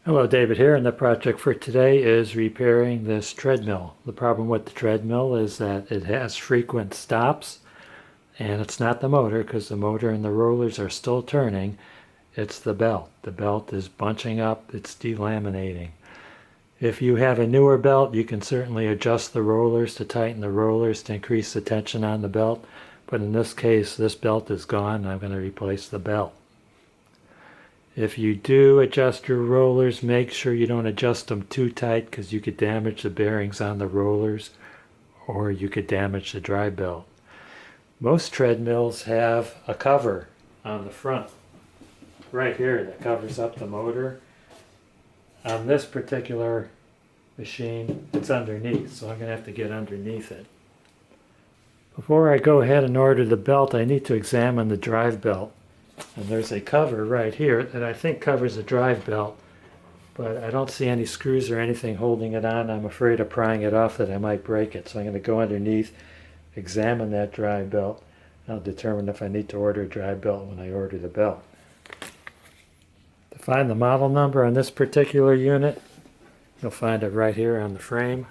Hello, David here, and the project for today is repairing this treadmill. The problem with the treadmill is that it has frequent stops, and it's not the motor because the motor and the rollers are still turning. It's the belt. The belt is bunching up, it's delaminating. If you have a newer belt, you can certainly adjust the rollers to tighten the rollers to increase the tension on the belt, but in this case, this belt is gone and I'm going to replace the belt. If you do adjust your rollers, make sure you don't adjust them too tight because you could damage the bearings on the rollers or you could damage the drive belt. Most treadmills have a cover on the front right here that covers up the motor. On this particular machine, it's underneath, so I'm going to have to get underneath it. Before I go ahead and order the belt, I need to examine the drive belt. And there's a cover right here that I think covers the drive belt, but I don't see any screws or anything holding it on. I'm afraid of prying it off that I might break it. So I'm going to go underneath, examine that drive belt. I'll determine if I need to order a drive belt when I order the belt. To find the model number on this particular unit, you'll find it right here on the frame.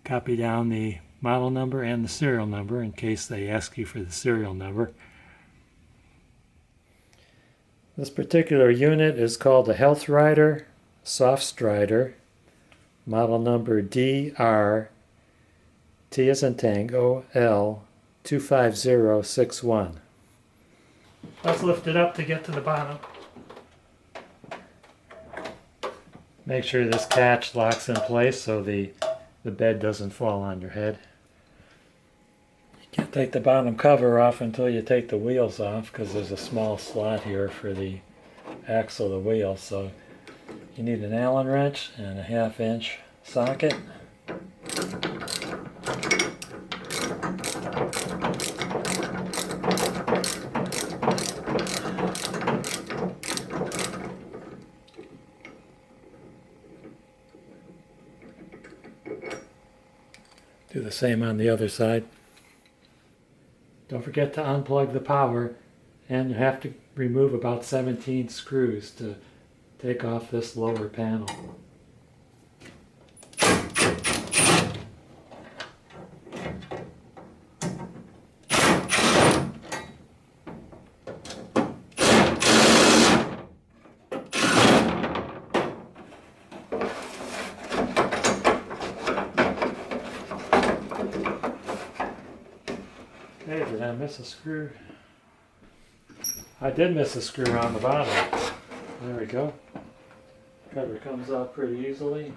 Copy down the model number and the serial number in case they ask you for the serial number. This particular unit is called the Healthrider Soft Strider, model number DRTL25061. Let's lift it up to get to the bottom. Make sure this catch locks in place so the bed doesn't fall on your head. You can't take the bottom cover off until you take the wheels off because there's a small slot here for the axle of the wheel. So you need an Allen wrench and a 1/2 inch socket. Do the same on the other side. Don't forget to unplug the power, and you have to remove about 17 screws to take off this lower panel. Hey, did I miss a screw? I did miss a screw on the bottom. There we go. Cover comes out pretty easily.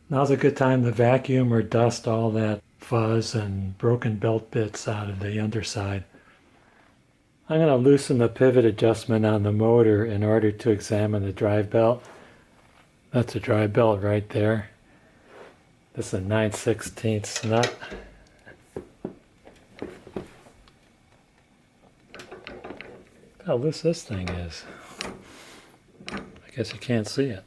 Now's a good time to vacuum or dust all that fuzz and broken belt bits out of the underside. I'm going to loosen the pivot adjustment on the motor in order to examine the drive belt. That's a drive belt right there. This is a 9/16 nut. Look how loose this thing is. I guess you can't see it.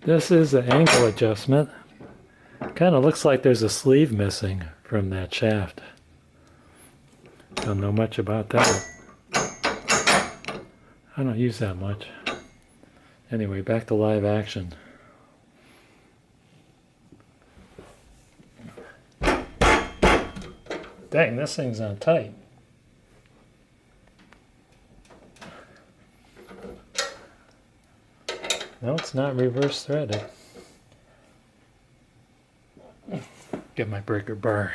This is the angle adjustment. Kind of looks like there's a sleeve missing from that shaft. Don't know much about that. I don't use that much. Anyway, back to live action. Dang, this thing's on tight. No, it's not reverse threaded. Get my breaker bar.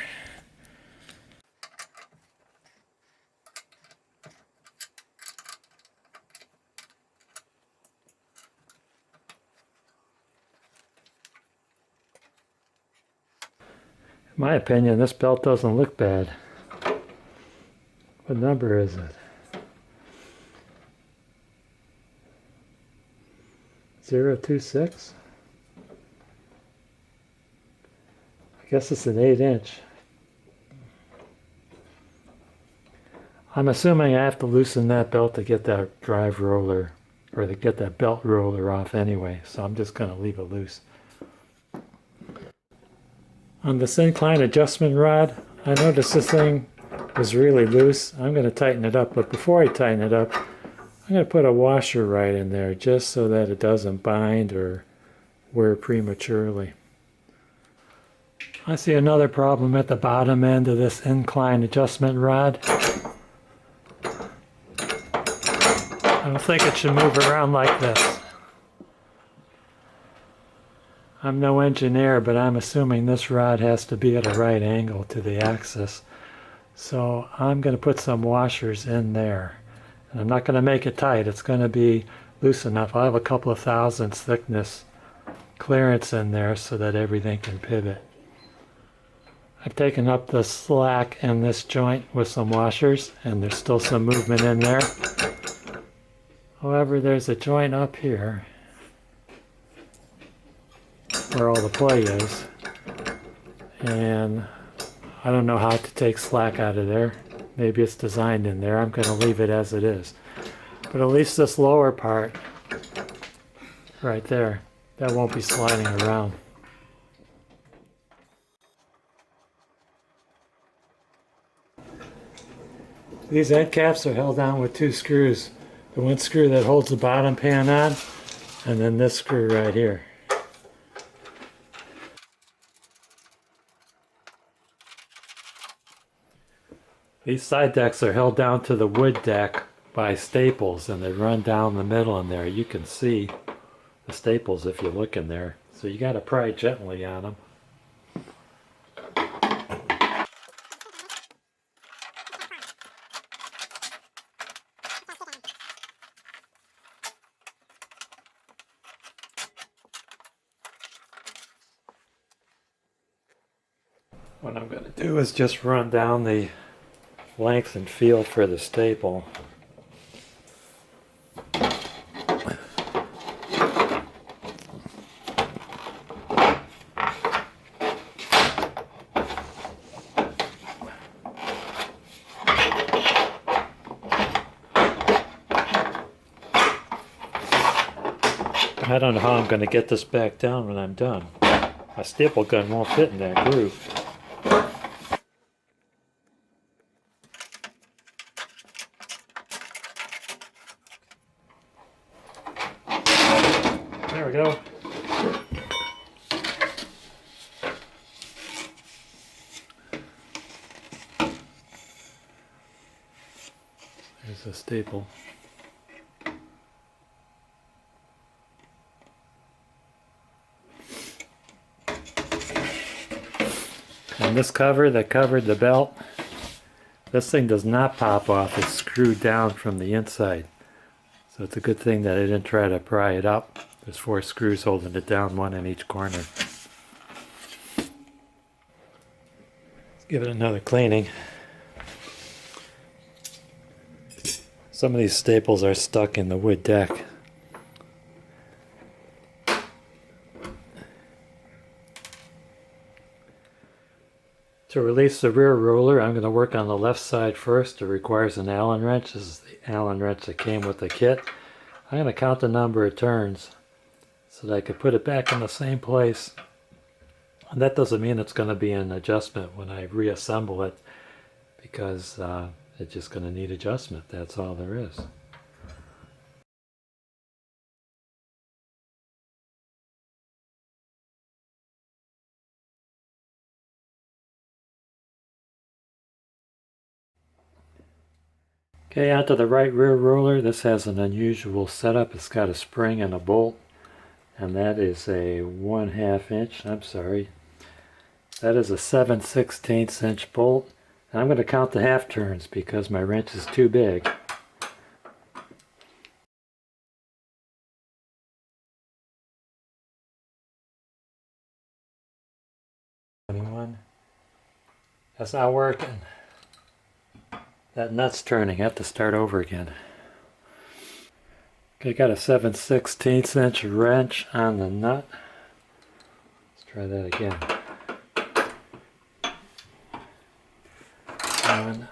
In my opinion, this belt doesn't look bad. What number is it? 026? I guess it's an 8-inch. I'm assuming I have to loosen that belt to get that drive roller, or to get that belt roller off anyway, so I'm just going to leave it loose. On this incline adjustment rod, I noticed this thing was really loose. I'm going to tighten it up, but before I tighten it up, I'm going to put a washer right in there just so that it doesn't bind or wear prematurely. I see another problem at the bottom end of this incline adjustment rod. I don't think it should move around like this. I'm no engineer, but I'm assuming this rod has to be at a right angle to the axis. So I'm going to put some washers in there. And I'm not going to make it tight. It's going to be loose enough. I'll have a couple of thousandths thickness clearance in there so that everything can pivot. I've taken up the slack in this joint with some washers, and there's still some movement in there. However, there's a joint up here where all the play is, and I don't know how to take slack out of there. Maybe it's designed in there. I'm going to leave it as it is. But at least this lower part right there, that won't be sliding around. These end caps are held down with 2 screws. The one screw that holds the bottom pan on, and then this screw right here. These side decks are held down to the wood deck by staples, and they run down the middle in there. You can see the staples if you look in there. So you got to pry gently on them. What I'm going to do is just run down the length and feel for the staple. I don't know how I'm going to get this back down when I'm done. My staple gun won't fit in that groove. There we go. There's a staple. And this cover that covered the belt, this thing does not pop off. It's screwed down from the inside. So it's a good thing that I didn't try to pry it up. There's 4 screws holding it down, 1 in each corner. Let's give it another cleaning. Some of these staples are stuck in the wood deck. To release the rear roller, I'm going to work on the left side first. It requires an Allen wrench. This is the Allen wrench that came with the kit. I'm going to count the number of turns so that I can put it back in the same place. And that doesn't mean it's going to be an adjustment when I reassemble it, because it's just going to need adjustment. That's all there is. Okay, onto the right rear roller. This has an unusual setup. It's got a spring and a bolt, and that is a 1/2 inch. I'm sorry. That is a 7/16 inch bolt. And I'm going to count the half turns because my wrench is too big. That's not working. That nut's turning. I have to start over again. Okay, got a 7/16 inch wrench on the nut. Let's try that again. on.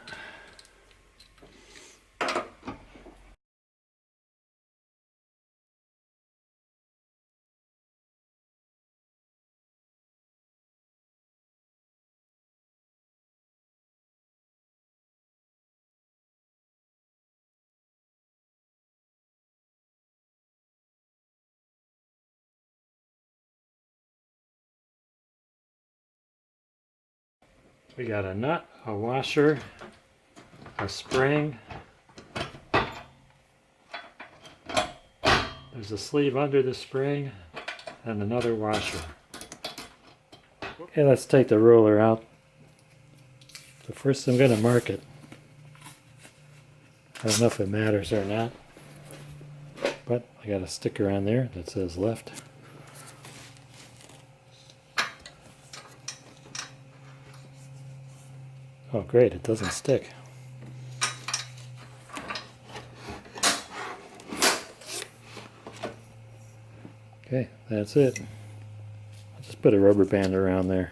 We got a nut, a washer, a spring. There's a sleeve under the spring and another washer. Okay, let's take the roller out. So first I'm going to mark it. I don't know if it matters or not, but I got a sticker on there that says left. Oh great, it doesn't stick. Okay, that's it. I'll just put a rubber band around there.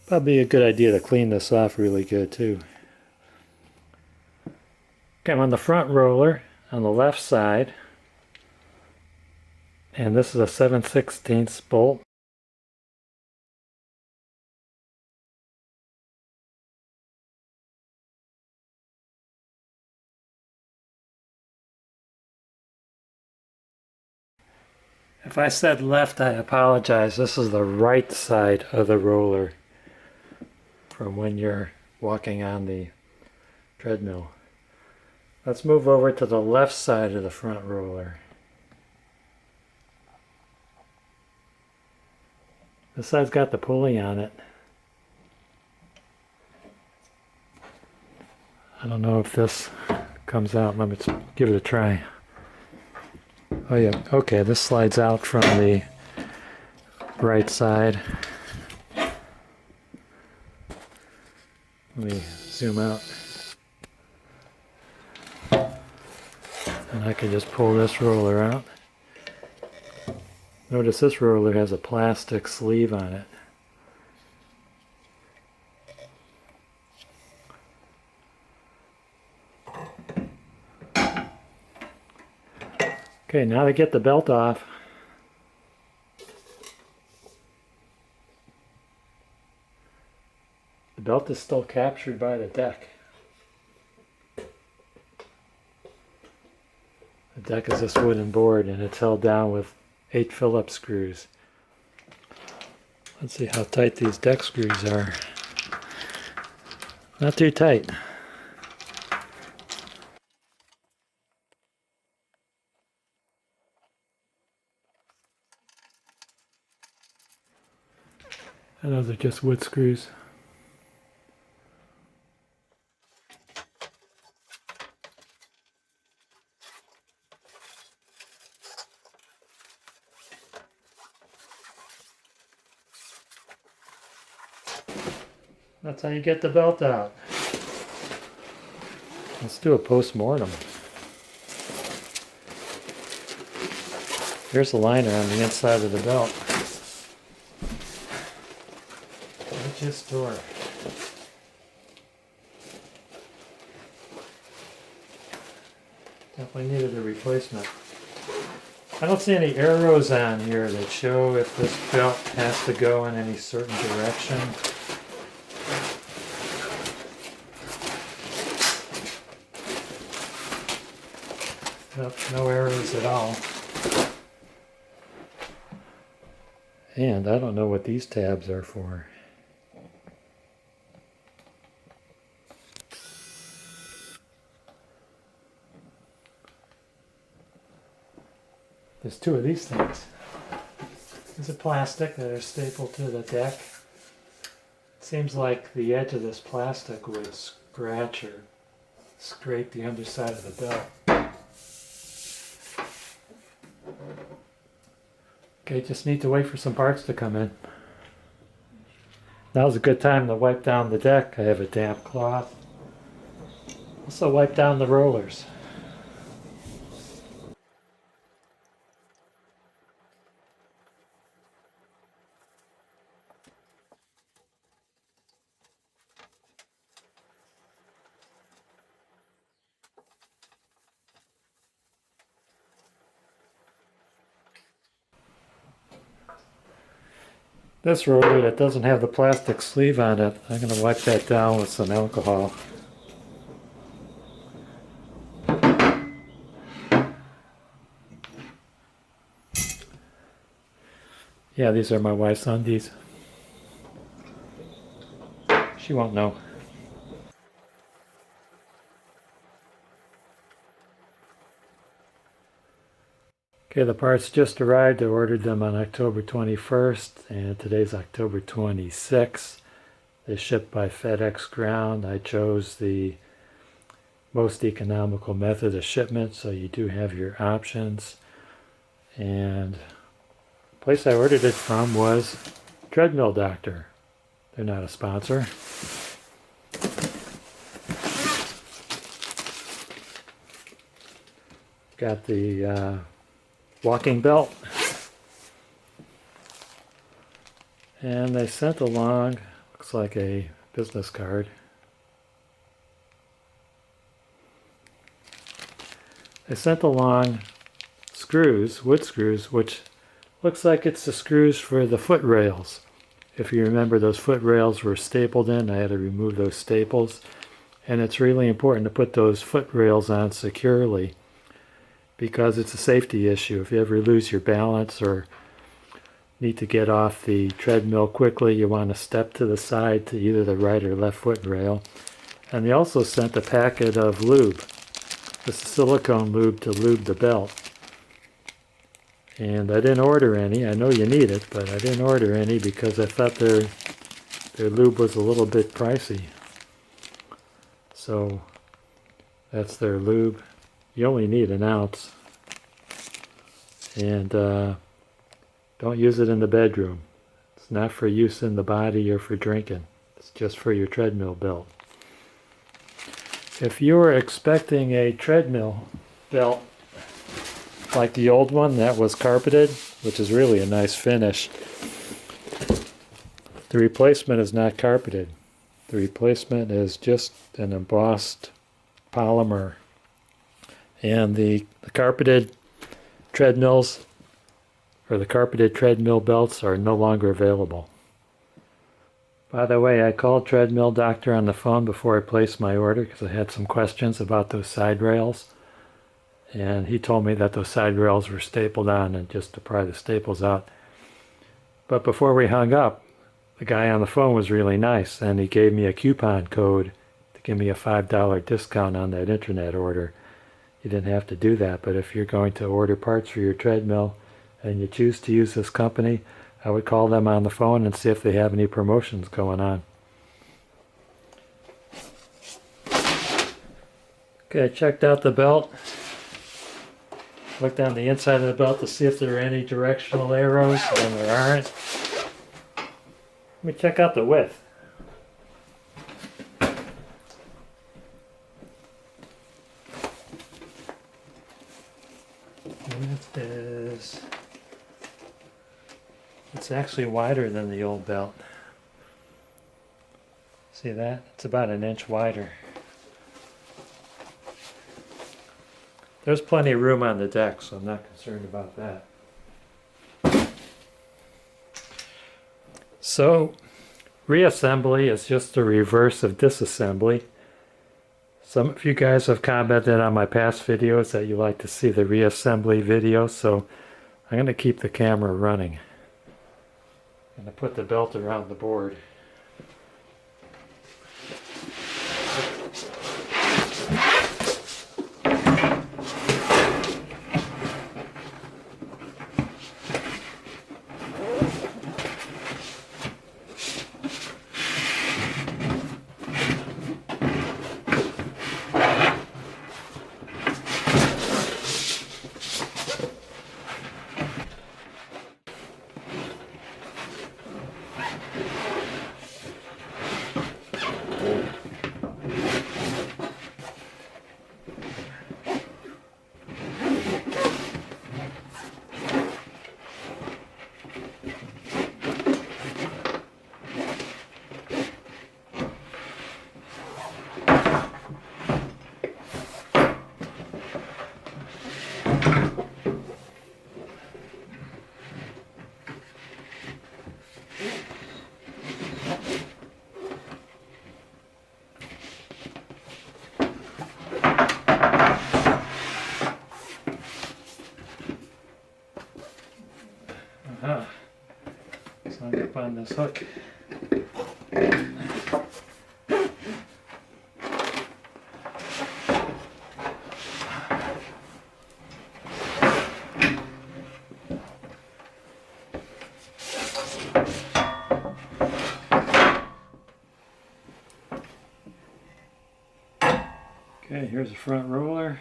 Probably a good idea to clean this off really good too. Okay, I'm on the front roller on the left side, and this is a 7/16 bolt. If I said left, I apologize. This is the right side of the roller from when you're walking on the treadmill. Let's move over to the left side of the front roller. This side's got the pulley on it. I don't know if this comes out. Let me give it a try. Oh yeah, okay, this slides out from the right side. Let me zoom out. And I can just pull this roller out. Notice this roller has a plastic sleeve on it. Okay, now to get the belt off. The belt is still captured by the deck. The deck is this wooden board and it's held down with 8 Phillips screws. Let's see how tight these deck screws are. Not too tight. And those are just wood screws. That's how you get the belt out. Let's do a post-mortem. Here's the liner on the inside of the belt. Which is stored. Definitely needed a replacement. I don't see any arrows on here that show if this belt has to go in any certain direction. Nope, no arrows at all. And I don't know what these tabs are for. There's 2 of these things. These are plastic that are stapled to the deck. It seems like the edge of this plastic would scratch or scrape the underside of the belt. Okay, just need to wait for some parts to come in. Now's a good time to wipe down the deck. I have a damp cloth. Also wipe down the rollers. This roller that doesn't have the plastic sleeve on it, I'm going to wipe that down with some alcohol. Yeah, these are my wife's undies. She won't know. Okay, the parts just arrived. I ordered them on October 21st, and today's October 26th. They shipped by FedEx Ground. I chose the most economical method of shipment, so you do have your options. And the place I ordered it from was Treadmill Doctor. They're not a sponsor. Got the walking belt. And they sent along, looks like a business card. They sent along screws, wood screws, which looks like it's the screws for the foot rails. If you remember, those foot rails were stapled in. I had to remove those staples. And it's really important to put those foot rails on securely because it's a safety issue. If you ever lose your balance or need to get off the treadmill quickly, you want to step to the side to either the right or left foot rail. And they also sent a packet of lube. This is silicone lube to lube the belt. And I didn't order any. I know you need it, but I didn't order any because I thought their lube was a little bit pricey. So that's their lube. You only need an ounce. And don't use it in the bedroom. It's not for use in the body or for drinking. It's just for your treadmill belt. If you were expecting a treadmill belt like the old one that was carpeted, which is really a nice finish, the replacement is not carpeted. The replacement is just an embossed polymer. And the carpeted treadmills or the carpeted treadmill belts are no longer available. By the way, I called Treadmill Doctor on the phone before I placed my order because I had some questions about those side rails. And he told me that those side rails were stapled on and just to pry the staples out. But before we hung up, the guy on the phone was really nice and he gave me a coupon code to give me a $5 discount on that internet order. You didn't have to do that, but if you're going to order parts for your treadmill and you choose to use this company, I would call them on the phone and see if they have any promotions going on. Okay, I checked out the belt. Looked on the inside of the belt to see if there are any directional arrows, and there aren't. Let me check out the width. It's actually wider than the old belt. See that? It's about an inch wider. There's plenty of room on the deck, so I'm not concerned about that. So, reassembly is just the reverse of disassembly. Some of you guys have commented on my past videos that you like to see the reassembly video, so I'm going to keep the camera running. I'm going to put the belt around the board. It's hung up on this hook. Okay, here's the front roller.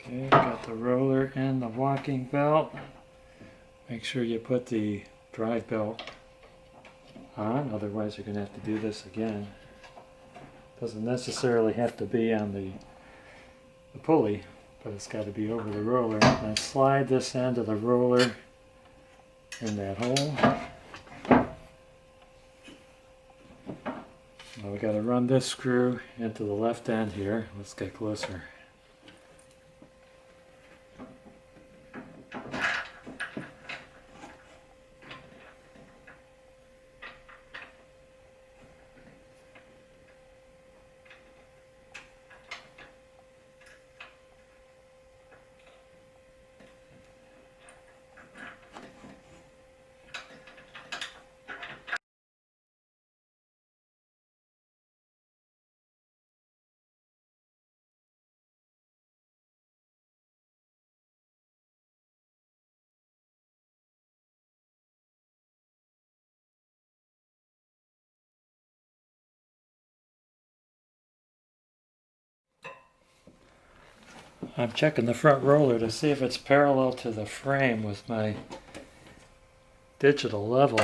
Okay, got the roller and the walking belt. Make sure you put the drive belt on, otherwise you're going to have to do this again. Doesn't necessarily have to be on the pulley, but it's got to be over the roller. And slide this end of the roller in that hole. Now we got to run this screw into the left end here. Let's get closer. I'm checking the front roller to see if it's parallel to the frame with my digital level.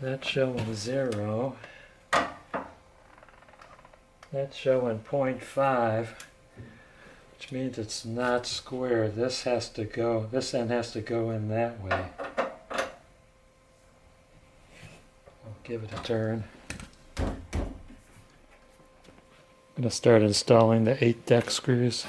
That's showing 0. That's showing 0.5, which means it's not square. This has to go, this end has to go in that way. Give it a turn. I'm going to start installing the 8 deck screws.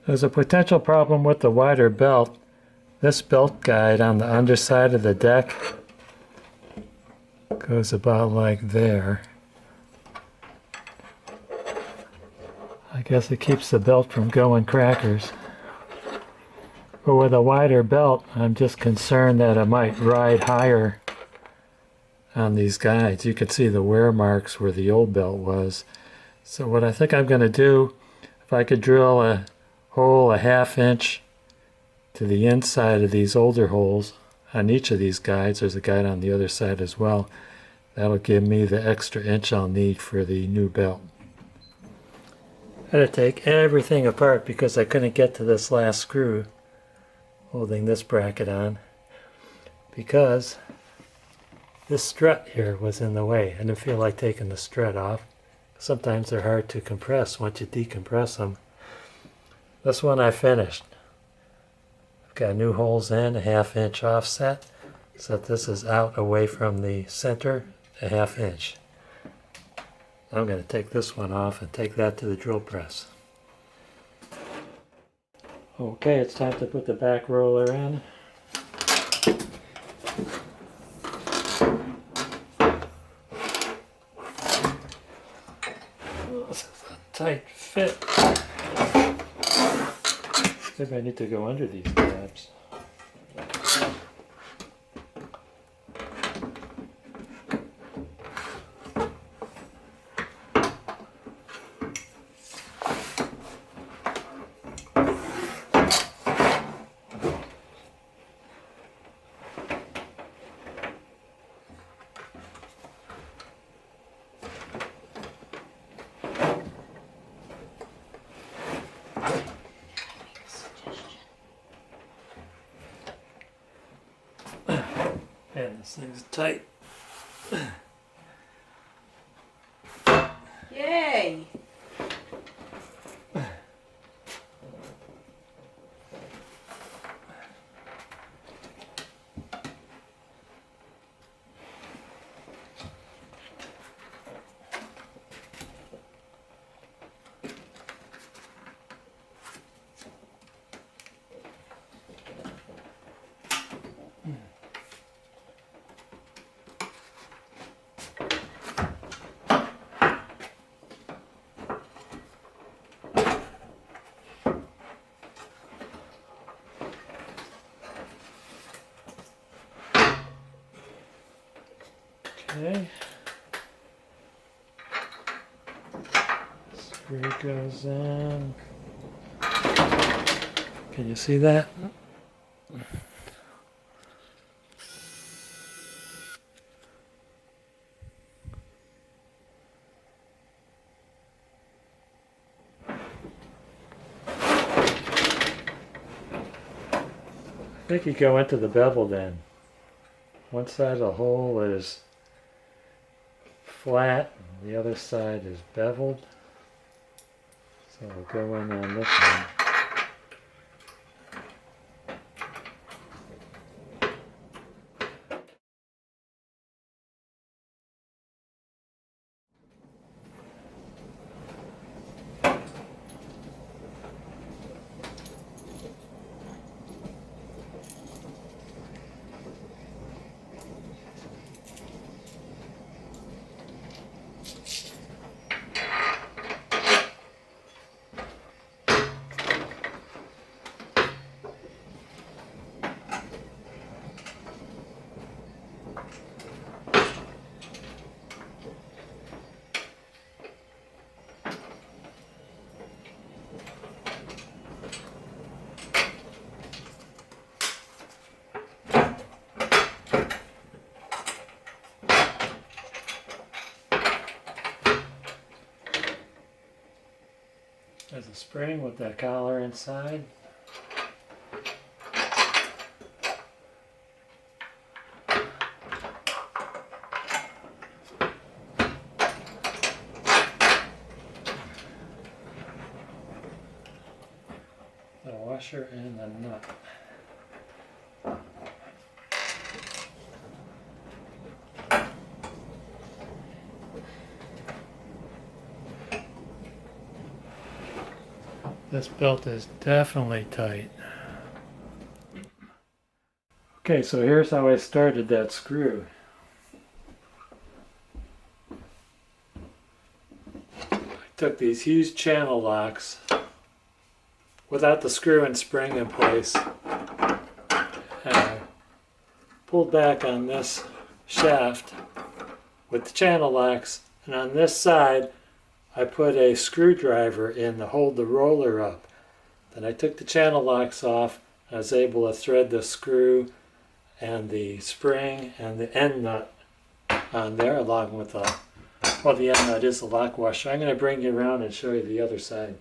There's a potential problem with the wider belt. This belt guide on the underside of the deck goes about like there. I guess it keeps the belt from going crackers. But with a wider belt, I'm just concerned that it might ride higher on these guides. You can see the wear marks where the old belt was. So what I think I'm going to do, if I could drill a hole a 1/2 inch to the inside of these older holes on each of these guides. There's a guide on the other side as well. That'll give me the extra inch I'll need for the new belt. I had to take everything apart because I couldn't get to this last screw holding this bracket on, because this strut here was in the way. I didn't feel like taking the strut off. Sometimes they're hard to compress once you decompress them. This one I finished. I've got new holes in, a 1/2 inch offset, so that this is out away from the center, a 1/2 inch. I'm going to take this one off and take that to the drill press. Okay, it's time to put the back roller in. This is a tight fit. Maybe I need to go under these tabs. Man, this thing's tight. Yay! Okay. Screw goes in. Can you see that? I think you go into the bevel then. One side of the hole is flat, and the other side is beveled. So we'll go in on this one. There's a spring with that collar inside. The washer and the nut. This belt is definitely tight. Okay, so here's how I started that screw. I took these huge channel locks without the screw and spring in place, and I pulled back on this shaft with the channel locks, and on this side I put a screwdriver in to hold the roller up. Then I took the channel locks off. I was able to thread the screw and the spring and the end nut on there, along with the, well, the end nut is the lock washer. I'm going to bring you around and show you the other side.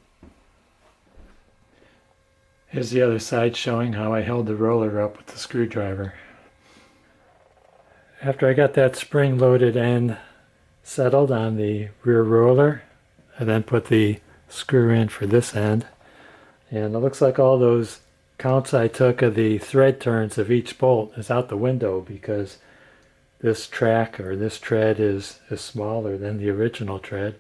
Here's the other side showing how I held the roller up with the screwdriver. After I got that spring-loaded end settled on the rear roller, I then put the screw in for this end, and it looks like all those counts I took of the thread turns of each bolt is out the window, because this track or this tread is smaller than the original tread,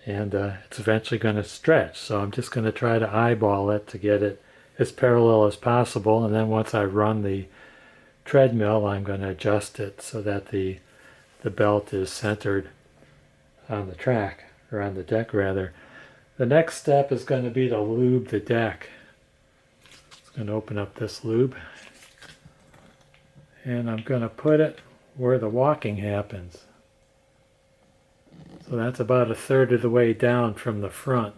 and it's eventually going to stretch. So I'm just going to try to eyeball it to get it as parallel as possible, and then once I run the treadmill, I'm going to adjust it so that the belt is centered on the track, or on the deck rather. The next step is going to be to lube the deck. I'm going to open up this lube, and I'm going to put it where the walking happens. So that's about 1/3 of the way down from the front.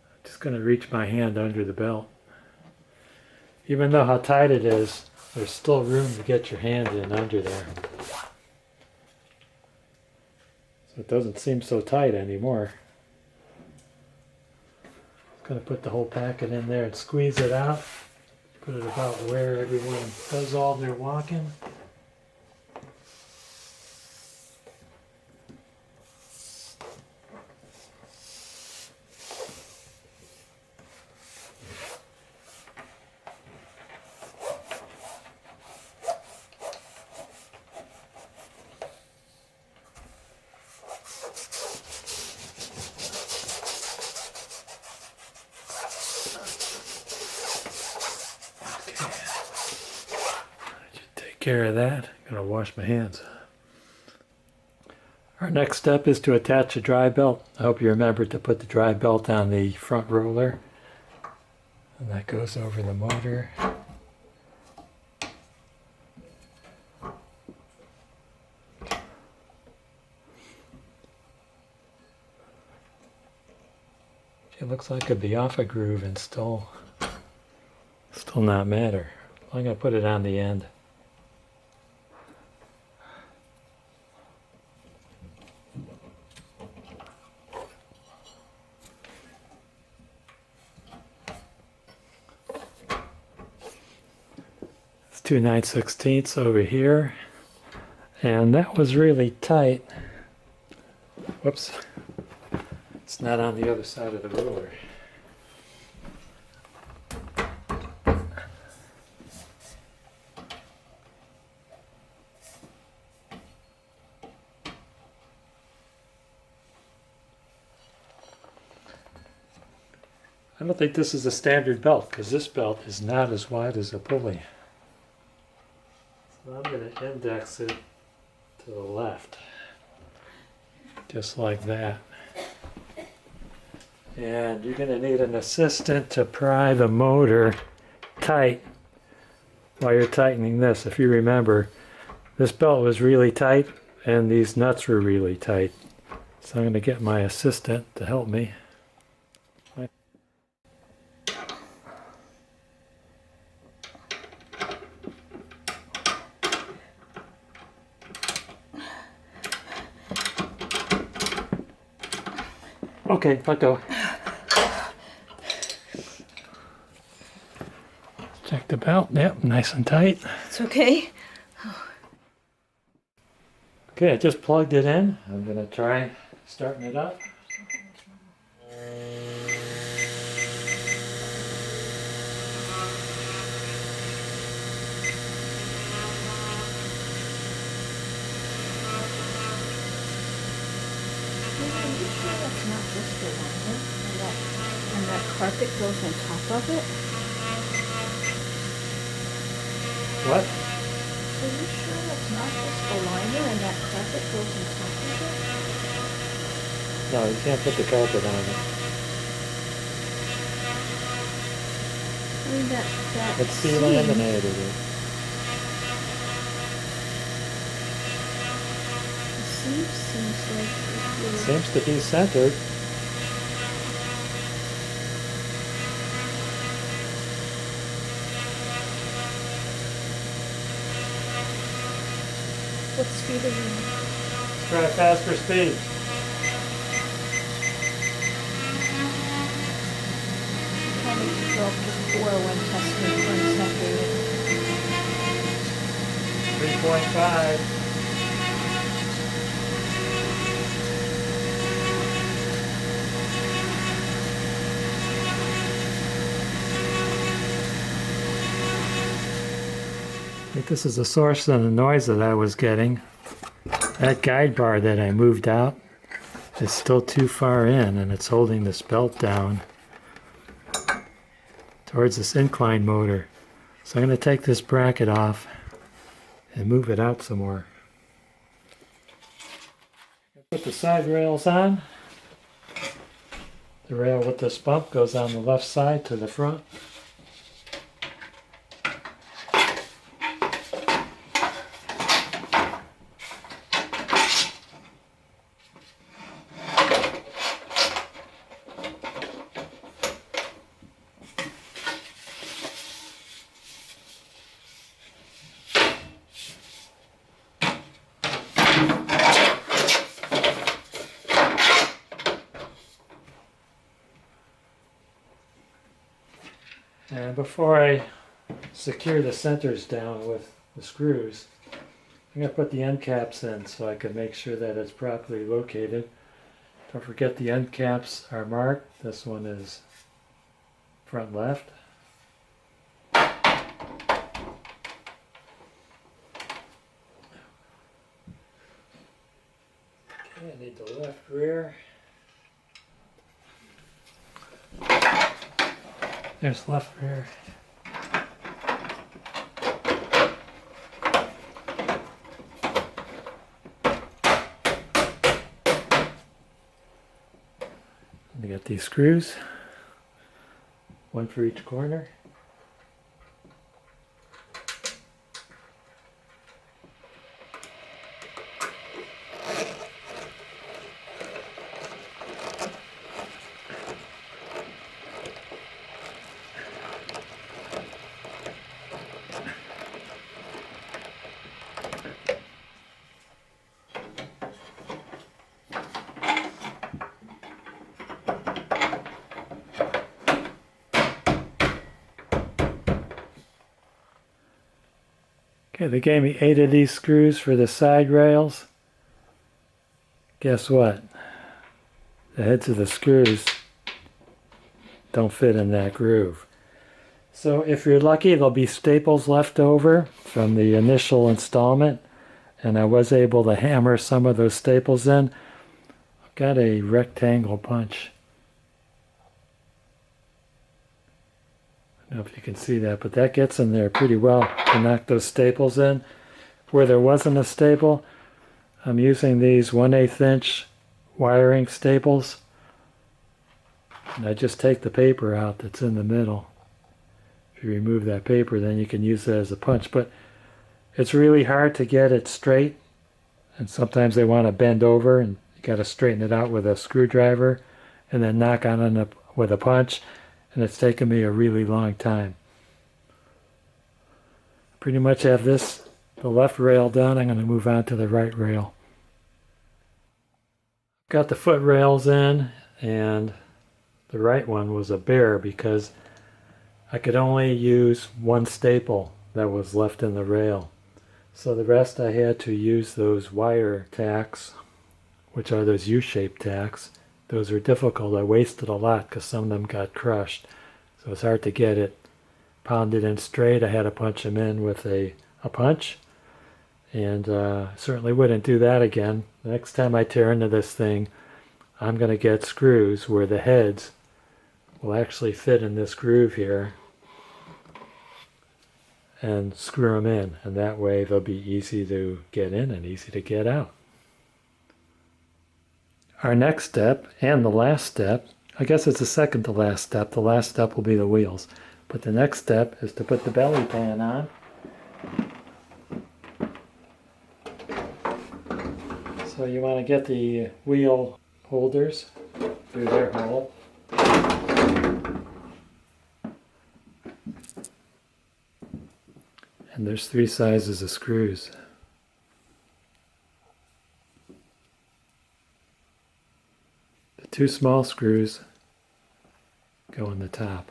I'm just going to reach my hand under the belt. Even though how tight it is, there's still room to get your hand in under there. So it doesn't seem so tight anymore. I'm going to put the whole packet in there and squeeze it out. Put it about where everyone does all their walking. Care of that. I'm gonna wash my hands. Our next step is to attach a dry belt. I hope you remember to put the dry belt on the front roller, and that goes over the motor. It looks like it'd be off a groove and still not matter. I'm gonna put it on the end. It's 2 9/16 over here, and that was really tight. Whoops. It's not on the other side of the roller. I don't think this is a standard belt because this belt is not as wide as a pulley. So I'm going to index it to the left, just like that. And you're going to need an assistant to pry the motor tight while you're tightening this. If you remember, this belt was really tight and these nuts were really tight. So I'm going to get my assistant to help me. Okay, let go. Check the belt. Yep, nice and tight. It's okay. Okay, I just plugged it in. I'm going to try starting it up. That's not just the liner, and that carpet goes on top of it. What? Are you sure that's not just the liner and that carpet goes on top of it? No, you can't put the carpet on it. I mean that It's seam delaminated. seems like It seems to be centered. What speed are you in? Let's try faster speed. Trying to go up to 4 when testing for 3.5. I think this is the source of the noise that I was getting. That guide bar that I moved out is still too far in, and it's holding this belt down towards this incline motor. So I'm going to take this bracket off and move it out some more. Put the side rails on. The rail with this bump goes on the left side to the front. And before I secure the centers down with the screws, I'm going to put the end caps in so I can make sure that it's properly located. Don't forget the end caps are marked. This one is front left. Okay, I need the left rear. There's left rear. I got these screws, one for each corner. Okay, they gave me 8 of these screws for the side rails. Guess what? The heads of the screws don't fit in that groove. So if you're lucky, there'll be staples left over from the initial installment, and I was able to hammer some of those staples in. I've got a rectangle punch. I don't know if you can see that, but that gets in there pretty well to knock those staples in. Where there wasn't a staple, I'm using these 1/8 inch wiring staples. And I just take the paper out that's in the middle. If you remove that paper, then you can use it as a punch. But it's really hard to get it straight. And sometimes they want to bend over, and you got to straighten it out with a screwdriver and then knock on it with a punch. And it's taken me a really long time. Pretty much have the left rail done. I'm going to move on to the right rail. Got the foot rails in, and the right one was a bear because I could only use one staple that was left in the rail. So the rest I had to use those wire tacks, which are those U-shaped tacks. Those are difficult. I wasted a lot because some of them got crushed. So it's hard to get it pounded in straight. I had to punch them in with a punch. And certainly wouldn't do that again. The next time I tear into this thing, I'm going to get screws where the heads will actually fit in this groove here and screw them in. And that way they'll be easy to get in and easy to get out. Our next step, and the last step, I guess it's the second to last step. The last step will be the wheels. But the next step is to put the belly pan on. So you want to get the wheel holders through their hole. And there's 3 sizes of screws. The 2 small screws go in the top.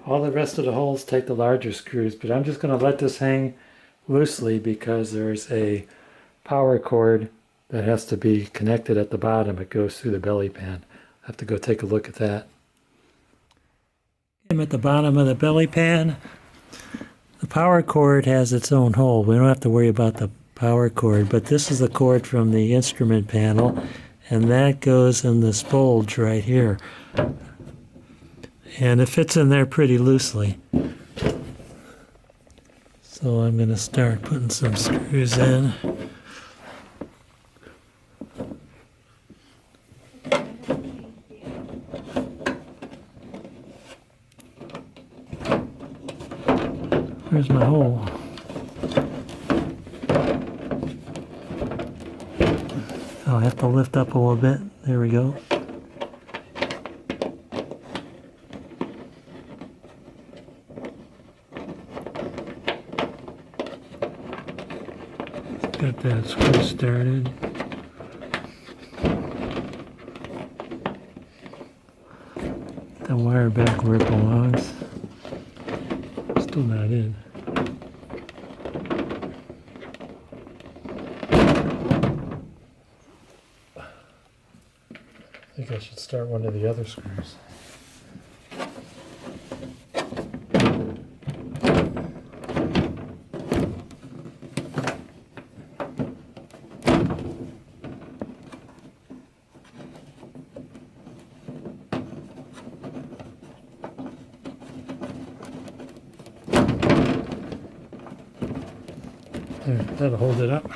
All the rest of the holes take the larger screws, but I'm just going to let this hang loosely because there's a power cord that has to be connected at the bottom. It goes through the belly pan. I have to go take a look at that. I'm at the bottom of the belly pan. The power cord has its own hole. We don't have to worry about the power cord, but this is the cord from the instrument panel, and that goes in this bulge right here. And it fits in there pretty loosely. So I'm going to start putting some screws in. Where's my hole? I'll have to lift up a little bit. There we go. Got that screw started. The wire back where it belongs. Still not in. I think I should start one of the other screws. There, that'll hold it up.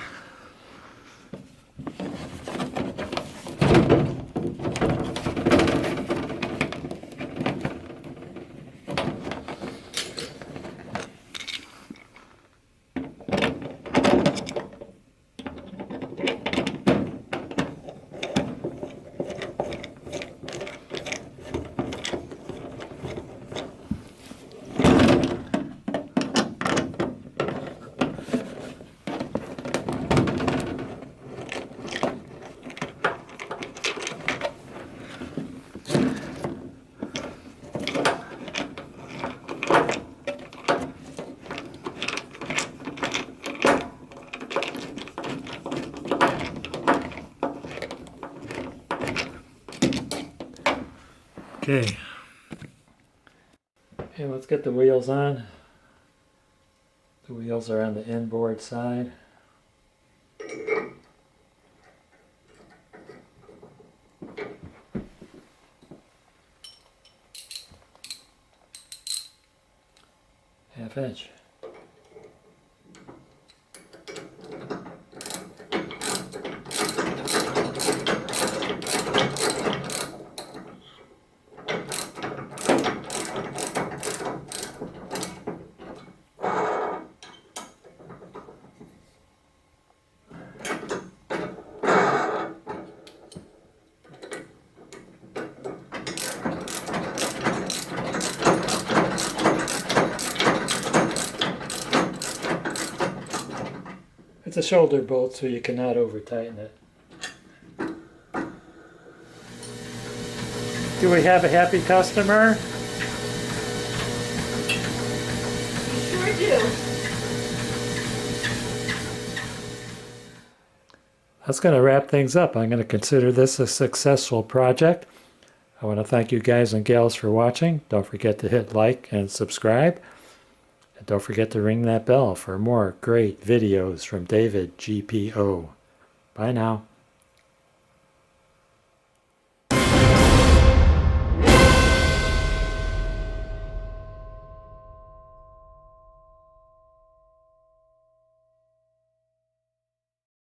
Okay. Okay, let's get the wheels on. The wheels are on the inboard side. Half inch. It's a shoulder bolt, so you cannot over tighten it. Do we have a happy customer? We sure do. That's going to wrap things up. I'm going to consider this a successful project. I want to thank you guys and gals for watching. Don't forget to hit like and subscribe. And don't forget to ring that bell for more great videos from David GPO. Bye now.